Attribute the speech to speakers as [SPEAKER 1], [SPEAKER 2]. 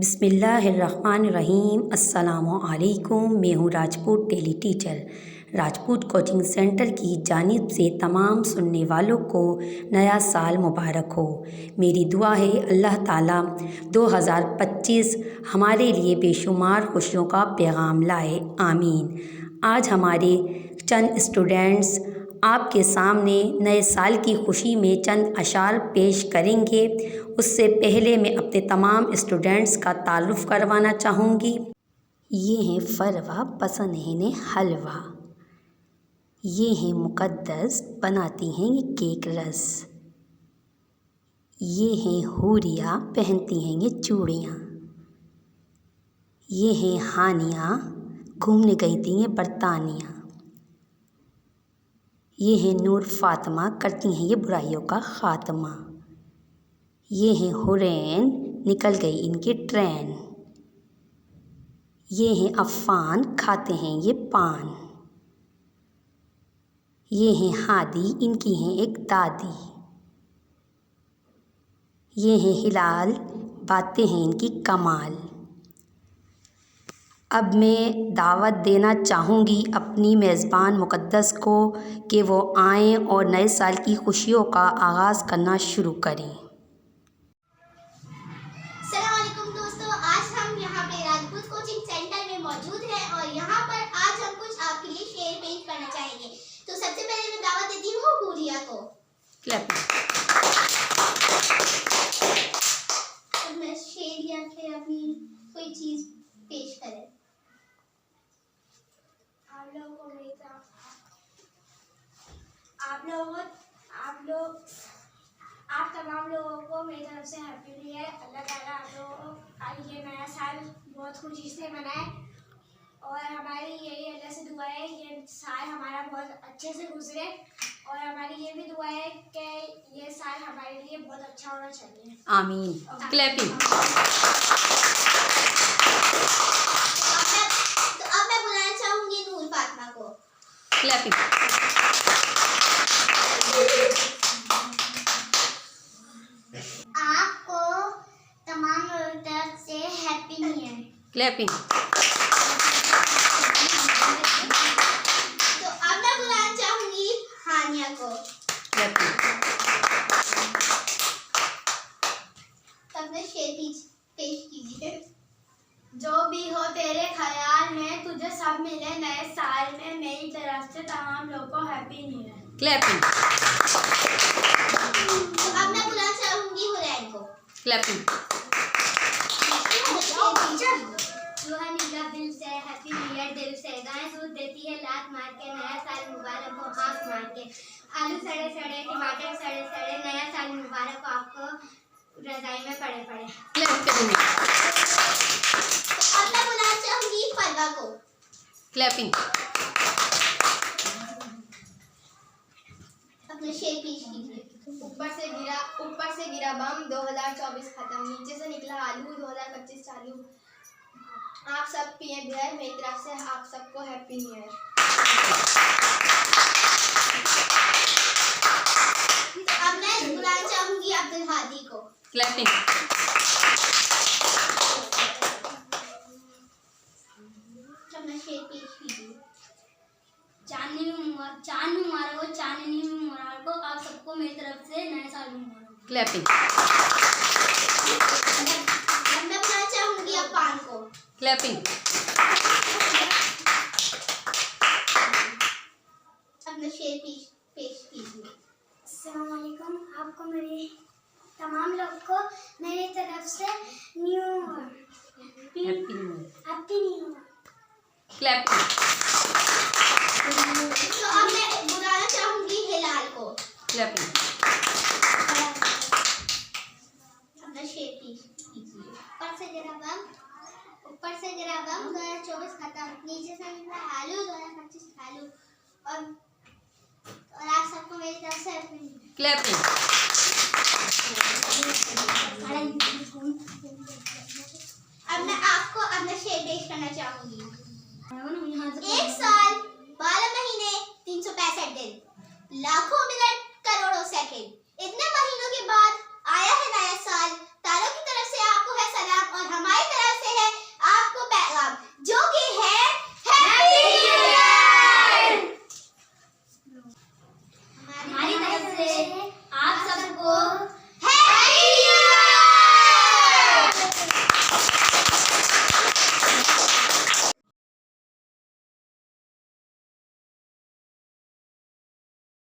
[SPEAKER 1] बिस्मिल्लाहिर्रहमानिर्रहीम। अस्सलामुअलैकुम। मैं हूँ Rajput daily teacher. Rajput coaching centre की जानिब से तमाम सुनने वालों को नया साल मुबारक हो। मेरी दुआ है अल्लाह ताला 2025 हमारे लिए बेशुमार खुशियों का पैगाम लाए, आमीन। आज हमारे चंद स्टूडेंट्स आपके सामने नए साल की खुशी में चंद अशार पेश करेंगे। उससे पहले मैं अपने तमाम स्टूडेंट्स का तारुफ करवाना चाहूँगी। ये हैं फरवा, पसंद है इन्हें हलवा। ये हैं मुक़द्दस, बनाती हैं ये केक रस। ये हैं हूरिया, पहनती हैं ये चूड़ियाँ। ये हैं हानिया, घूमने गई थी ये बरतानिया। ये हैं नूर फातिमा, करती हैं ये बुराइयों का ख़ात्मा। ये हैं हुरैन, निकल गई इनकी ट्रेन। ये हैं अफ़ान, खाते हैं ये पान। ये हैं हादी, इनकी हैं एक दादी। ये हैं हिलाल, बातें हैं इनकी कमाल। अब मैं दावत देना चाहूँगी अपनी मेज़बान मुक़द्दस को कि वो आएँ और नए साल की खुशियों का आगाज़ करना शुरू करें।
[SPEAKER 2] अस्सलाम वालेकुम दोस्तों, आज हम यहाँ पे राजपूत कोचिंग सेंटर में मौजूद हैं और यहाँ पर आज हम कुछ आपके लिए शेर पेश करना चाहेंगे। तो सबसे पहले मैं दावत देती हूँ हुरिया को। तो मैं शेर या फिर अपनी कोई चीज़ पेश करें।
[SPEAKER 3] आप तमाम लोगों को मेरी तरफ से हैप्पी न्यू ईयर। अल्लाह ताला आप लोगों को ये नया साल बहुत खुशी से मनाए और हमारी यही अल्लाह से दुआ है ये साल हमारा बहुत अच्छे से गुजरे और हमारी ये भी दुआ है कि ये साल हमारे लिए बहुत अच्छा होना चाहिए,
[SPEAKER 1] आमीन। क्लैपिंग।
[SPEAKER 2] तो अब मैं बुलाना चाहूँगी नूर फातिमा को।
[SPEAKER 1] क्लैपिंग।
[SPEAKER 2] आपको तमाम लोगों की तरफ से हैप्पी न्यू ईयर।
[SPEAKER 1] क्लैपिंग।
[SPEAKER 2] तो अब मैं बुलाना चाहूँगी हानिया को।
[SPEAKER 1] क्लैपिंग।
[SPEAKER 2] तब मैं शेर पेश कीजिए।
[SPEAKER 3] जो भी हो तेरे ख्याल में, तुझे सब मिले नए साल में, मेरी तरफ से तमाम लोगों को हैप्पी न्यू ईयर।
[SPEAKER 1] क्लैपिंग।
[SPEAKER 2] तो अब मैं बुलाना चाहूँगी हुरैन को।
[SPEAKER 1] क्लैपिंग।
[SPEAKER 2] जो है निकला दिल से हैप्पी न्यू ईयर दिल से, गाय दूध देती है लात मार के, नया साल मुबारक हो आँख मार के। आलू सड़े सड़े, टमाटर सड़े सड़े, नया साल मुबारक हो आपको रज़ाई में पड़े पड़े।
[SPEAKER 1] क्लैपिंग।
[SPEAKER 2] तो अब मैं बुलाना चाहूँगी फरवा को।
[SPEAKER 1] क्लैपिंग।
[SPEAKER 2] अपने शेर पेश कीजिए।
[SPEAKER 4] ऊपर से गिरा बम, 2024 खत्म, नीचे से निकला आलू, 2025 चालू। आप सब पिए बियर, मेरी तरफ से आप सबको हैप्पी न्यू ईयर।
[SPEAKER 2] अब मैं बुलाना चाहूँगी अब्दुल हादी को।
[SPEAKER 1] क्लैपिंग।
[SPEAKER 2] अपना शेर पेश कीजिए।
[SPEAKER 3] चांदनी मुबारक हो आप सबको मेरी तरफ से नए साल मुबारक।
[SPEAKER 1] क्लैपिंग।
[SPEAKER 2] अब मैं बुलाना चाहूँगी अफ़ान को।
[SPEAKER 1] क्लैपिंग।
[SPEAKER 2] अपना शेर पेश कीजिए।
[SPEAKER 3] अस्सलाम वालेकुम, आपको मेरे तमाम लोगों को मेरी तरफ से new
[SPEAKER 1] happy new year.
[SPEAKER 3] Happy new year.
[SPEAKER 1] Clapping.
[SPEAKER 2] तो अब मैं बुलाना चाहूँगी हिलाल को।
[SPEAKER 1] क्लैपिंग।
[SPEAKER 2] अपना शेर पेश कीजिए। ऊपर से गिरा बम, 2024 खत्म, नीचे से निकला आलू, 2025 चालू। और आप सबको मेरी तरफ से हैप्पी न्यू ईयर।
[SPEAKER 1] क्लैपिंग।
[SPEAKER 2] अब मैं आपको अपना शेर पेश करना चाहूँगी। एक साल, 12 महीने, 365 दिन, लाखों मिनट, करोड़ों सेकंड, इतने महीनों के बाद आया है नया साल।